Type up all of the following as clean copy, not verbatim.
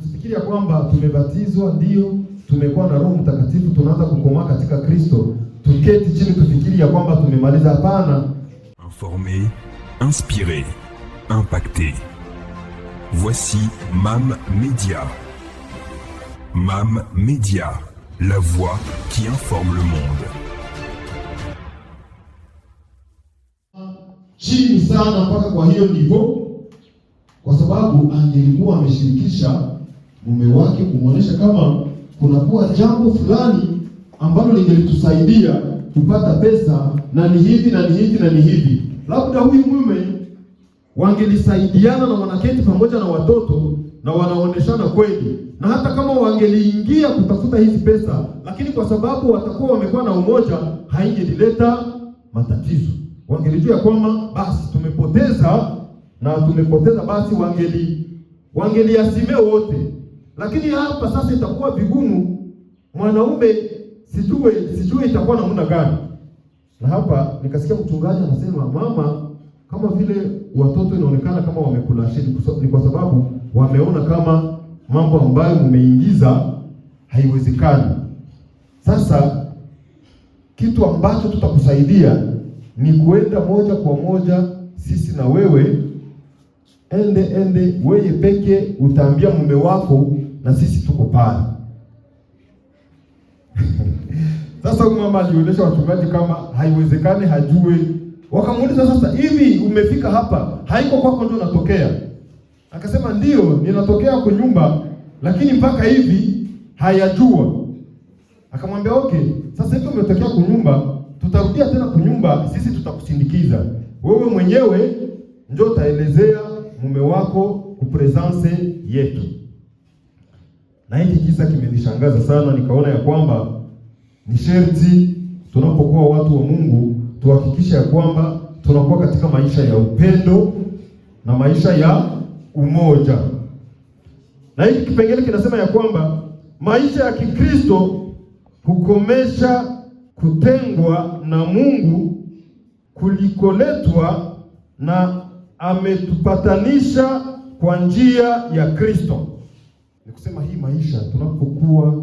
Tusifikiri ya kwamba tumebatizwa ndio tumekuwa na Roho Mtakatifu tunaanza kukomaa katika Kristo, tuketi chini tufikiri ya kwamba tumemaliza. Hapana. Informer, inspirer, impacter. Voici MAM Média. MAM Média, la voix qui informe le monde. Chini sana mpaka kwa hiyo nivo, kwa sababu angelikuwa ameshirikisha mume wake kumwonyesha kama kunakuwa jambo fulani ambalo lingelitusaidia kupata pesa, na ni hivi na ni hivi na ni hivi. Labda huyu mume wangelisaidiana na wanaketi pamoja na watoto na wanaoneshana kweli, na hata kama wangeliingia kutafuta hizi pesa, lakini kwa sababu watakuwa wamekuwa na umoja, haingelileta matatizo. Wangelijua kwamba basi tumepoteza na tumepoteza, basi wangeliasimia wote. Lakini hapa sasa itakuwa vigumu, mwanaume sijue itakuwa namna gani. Na hapa nikasikia mchungaji anasema, mama, kama vile watoto inaonekana kama wamekula shidi, ni kwa sababu wameona kama mambo ambayo mmeingiza haiwezekani. Sasa kitu ambacho tutakusaidia ni kuenda moja kwa moja sisi na wewe, ende wewe peke utaambia mume wako na sisi tuko pale. Sasa mama alionyesha wachungaji kama haiwezekani, hajue. Wakamuuliza, sasa hivi umefika hapa, haiko kwako ndio unatokea? Akasema ndio, ninatokea kwa nyumba, lakini mpaka hivi hayajua. Akamwambia okay, sasa hivi umetokea kwa nyumba, tutarudia tena kwa nyumba, sisi tutakusindikiza. Wewe mwenyewe ndio utaelezea mume wako kupresence yetu. Na hiki kisa kimenishangaza sana, nikaona ya kwamba ni sherti tunapokuwa watu wa Mungu tuhakikishe ya kwamba tunakuwa katika maisha ya upendo na maisha ya umoja. Na hiki kipengele kinasema ya kwamba maisha ya Kikristo hukomesha kutengwa na Mungu kulikoletwa na ametupatanisha kwa njia ya Kristo. Ni kusema hii maisha tunapokuwa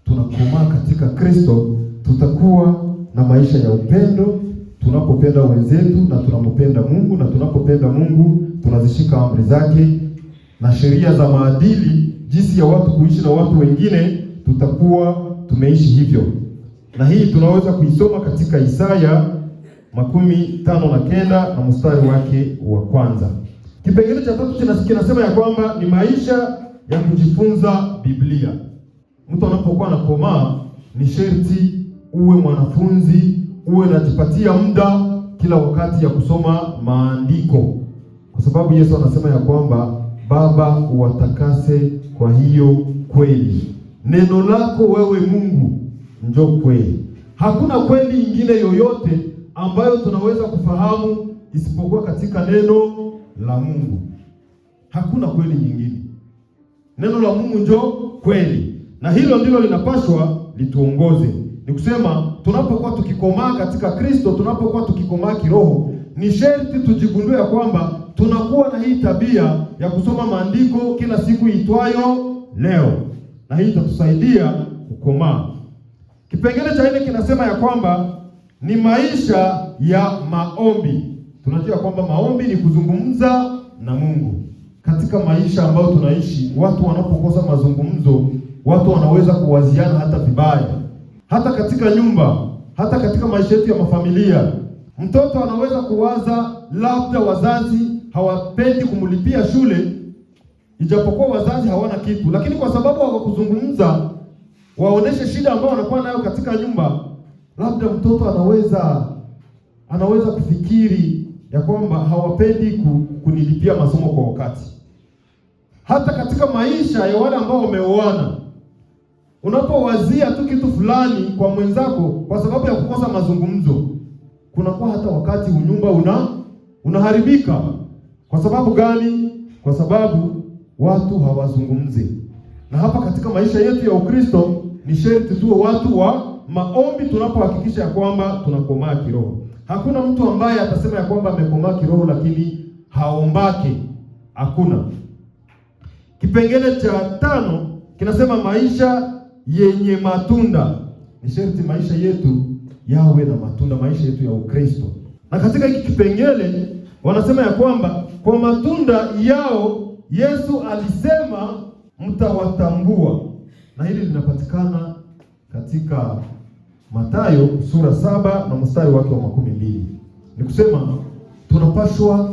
tunakomaa katika Kristo, tutakuwa na maisha ya upendo, tunapopenda wenzetu na tunapopenda Mungu, na tunapopenda Mungu tunazishika amri zake na sheria za maadili, jinsi ya watu kuishi na watu wengine, tutakuwa tumeishi hivyo. Na hii tunaweza kuisoma katika Isaya 59 na mstari wake wa kwanza. Kipengele cha tatu kinasema ya kwamba ni maisha ya kujifunza Biblia. Mtu anapokuwa anakomaa ni sherti uwe mwanafunzi, uwe unajipatia muda kila wakati ya kusoma maandiko, kwa sababu Yesu anasema ya kwamba Baba uwatakase kwa hiyo kweli. Neno lako wewe Mungu ndio kweli. Hakuna kweli ingine yoyote ambayo tunaweza kufahamu isipokuwa katika neno la Mungu. Hakuna kweli nyingine. Neno la Mungu ndio kweli. Na hilo ndilo linapaswa lituongoze. Ni kusema tunapokuwa tukikomaa katika Kristo, tunapokuwa tukikomaa kiroho, ni sharti tujigundue ya kwamba tunakuwa na hii tabia ya kusoma maandiko kila siku itwayo leo. Na hii itatusaidia kukomaa. Kipengele cha 4 kinasema ya kwamba ni maisha ya maombi. Tunajua kwamba maombi ni kuzungumza na Mungu. Katika maisha ambayo tunaishi, watu wanapokosa mazungumzo, watu wanaweza kuwaziana hata vibaya. Hata katika nyumba, hata katika maisha yetu ya mafamilia, mtoto anaweza kuwaza labda wazazi hawapendi kumlipia shule, ijapokuwa wazazi hawana kitu, lakini kwa sababu hawakuzungumza waoneshe shida ambayo wanakuwa nayo katika nyumba, labda mtoto anaweza kufikiri ya kwamba hawapendi kunilipia masomo kwa wakati. Hata katika maisha ya wale ambao wameoana, unapowazia tu kitu fulani kwa mwenzako kwa sababu ya kukosa mazungumzo, kunakuwa hata wakati unyumba unaharibika. Kwa sababu gani? Kwa sababu watu hawazungumzi. Na hapa katika maisha yetu ya Ukristo ni sharti tuwe watu wa maombi tunapohakikisha ya kwamba tunakomaa kiroho. Hakuna mtu ambaye atasema ya kwamba amekomaa kiroho lakini haombake. Hakuna. Kipengele cha 5 kinasema maisha yenye matunda. Ni sharti maisha yetu yawe na matunda, maisha yetu ya Ukristo. Na katika hiki kipengele wanasema ya kwamba kwa matunda yao Yesu alisema mtawatambua, na hili linapatikana katika Mathayo sura 7 na mstari wake wa 12. Ni kusema tunapashwa,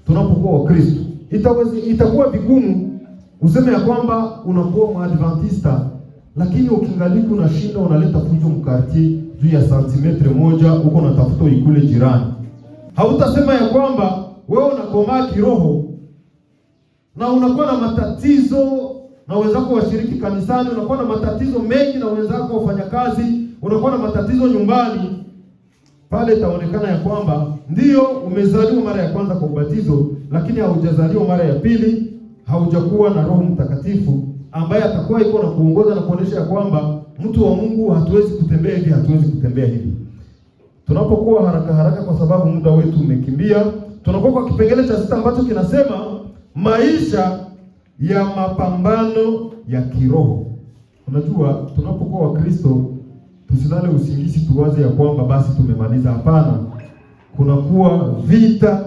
tunapokuwa Wakristo, itakuwa vigumu useme ya kwamba unakuwa Mwadventista lakini ukingaliki unashinda unaleta fujo mkartie juu ya santimetre moja uko unatafuta ikule jirani. Hautasema ya kwamba wewe unakomaa kiroho na unakuwa na matatizo na wenzako washiriki kanisani, unakuwa na matatizo mengi na wenzako wafanyakazi, unakuwa na matatizo nyumbani. Pale itaonekana ya kwamba ndio umezaliwa mara ya kwanza kwa ubatizo, lakini haujazaliwa mara ya pili, haujakuwa na Roho Mtakatifu ambaye atakuwa iko na kuongoza na kuonesha ya kwamba mtu wa Mungu hatuwezi kutembea hivi, hatuwezi kutembea hivi. Tunapokuwa haraka kwa sababu muda wetu umekimbia, tunakuwa kwa kipengele cha 6 ambacho kinasema maisha ya mapambano ya kiroho. Unajua, tunapokuwa Wakristo tusilale usingizi tuwaze ya kwamba basi tumemaliza. Hapana, kunakuwa vita,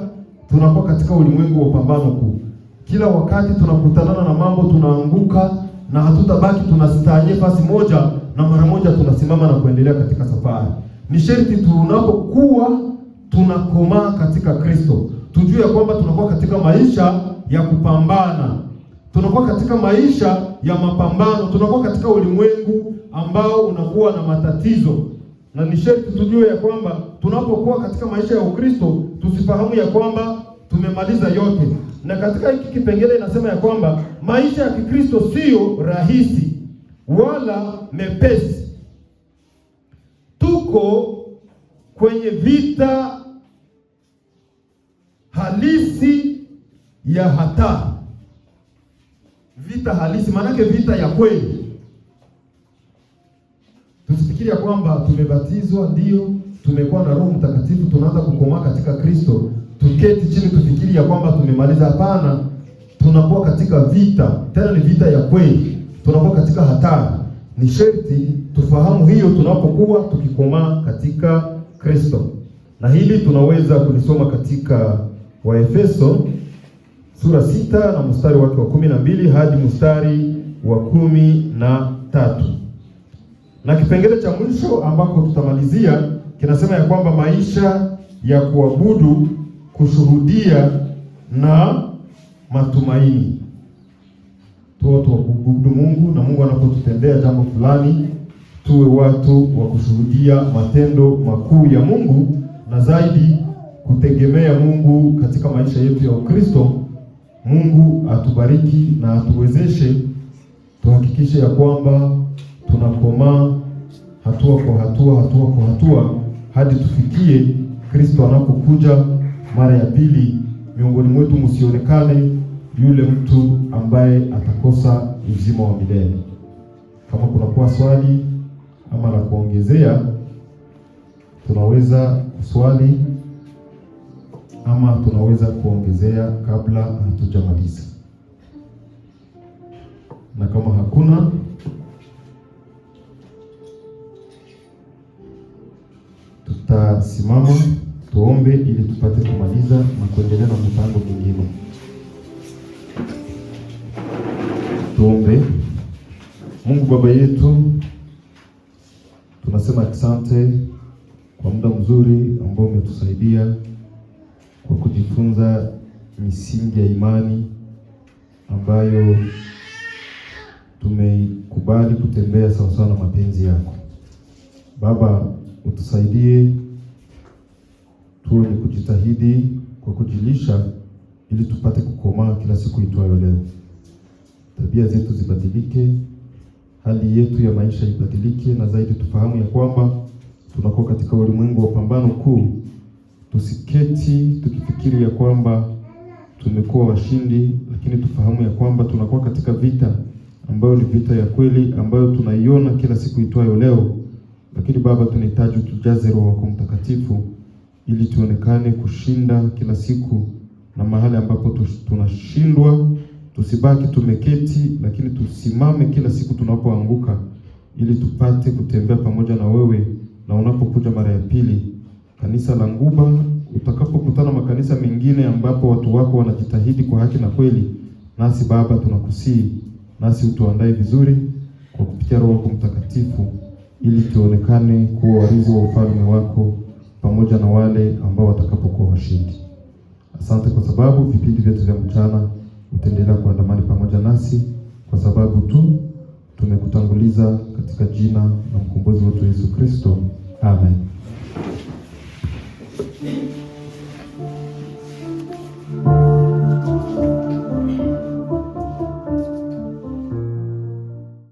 tunakuwa katika ulimwengu wa pambano kuu. Kila wakati tunakutanana na mambo, tunaanguka na hatutabaki tunastaaje fasi moja, na mara moja tunasimama na kuendelea katika safari. Ni sharti tunapokuwa tunakomaa katika Kristo, tujue ya kwamba tunakuwa katika maisha ya kupambana, tunakuwa katika maisha ya mapambano, tunakuwa katika ulimwengu ambao unakuwa na matatizo. Na ni sharti tujue ya kwamba tunapokuwa katika maisha ya Ukristo tusifahamu ya kwamba tumemaliza yote. Na katika hiki kipengele inasema ya kwamba maisha ya Kikristo sio rahisi wala mepesi. Tuko kwenye vita halisi ya hatari. Vita halisi maanake vita ya kweli. Tusifikiri ya kwamba tumebatizwa ndio tumekuwa na Roho Mtakatifu tunaanza kukomaa katika Kristo, tuketi chini tufikiri ya kwamba tumemaliza. Hapana, tunakuwa katika vita, tena ni vita ya kweli, tunakuwa katika hatari. Ni sharti tufahamu hiyo tunapokuwa tukikomaa katika Kristo. Na hili tunaweza kulisoma katika Waefeso sura 6 na mstari wake wa 12 hadi mstari wa 13. Na kipengele cha mwisho ambako tutamalizia kinasema ya kwamba maisha ya kuabudu, kushuhudia na matumaini. Tuwe watu wa kuabudu Mungu, na Mungu anapotutendea jambo fulani tuwe watu wa kushuhudia matendo makuu ya Mungu, na zaidi kutegemea Mungu katika maisha yetu ya Ukristo. Mungu atubariki na atuwezeshe tuhakikishe ya kwamba tunakomaa hatua kwa hatua hadi tufikie Kristo anapokuja mara ya pili. Miongoni mwetu msionekane yule mtu ambaye atakosa uzima wa milele. Kama kunakuwa swali ama la kuongezea, tunaweza kuswali ama tunaweza kuongezea kabla hatujamaliza. Na kama hakuna, tutasimama tuombe ili tupate kumaliza na kuendelea na mpango mwingine. Tuombe. Mungu Baba yetu, tunasema asante kwa muda mzuri ambao umetusaidia kwa kujifunza misingi ya imani ambayo tumekubali kutembea sawasawa na mapenzi yako. Baba, utusaidie tuwe ni kujitahidi kwa kujilisha ili tupate kukomaa kila siku itwayo leo. Tabia zetu zibadilike, hali yetu ya maisha ibadilike, na zaidi tufahamu ya kwamba tunakuwa katika ulimwengu wa pambano kuu. Tusiketi tukifikiri ya kwamba tumekuwa washindi, lakini tufahamu ya kwamba tunakuwa katika vita ambayo ni vita ya kweli ambayo tunaiona kila siku itwayo leo. Lakini Baba, tunahitaji tujaze Roho wako Mtakatifu ili tuonekane kushinda kila siku, na mahali ambapo tunashindwa tusibaki tumeketi, lakini tusimame kila siku tunapoanguka, ili tupate kutembea pamoja na wewe, na unapokuja mara ya pili, kanisa la Nguba, utakapokutana makanisa mengine ambapo watu wako wanajitahidi kwa haki na kweli, nasi Baba tunakusii, nasi utuandae vizuri kwa kupitia Roho yako Mtakatifu, ili tuonekane kuwa warithi wa ufalme wako pamoja na wale ambao watakapokuwa washindi. Asante kwa sababu vipindi vyetu vya mchana utaendelea kuandamana pamoja nasi, kwa sababu tu tumekutanguliza katika jina la mkombozi wetu Yesu Kristo. Amen.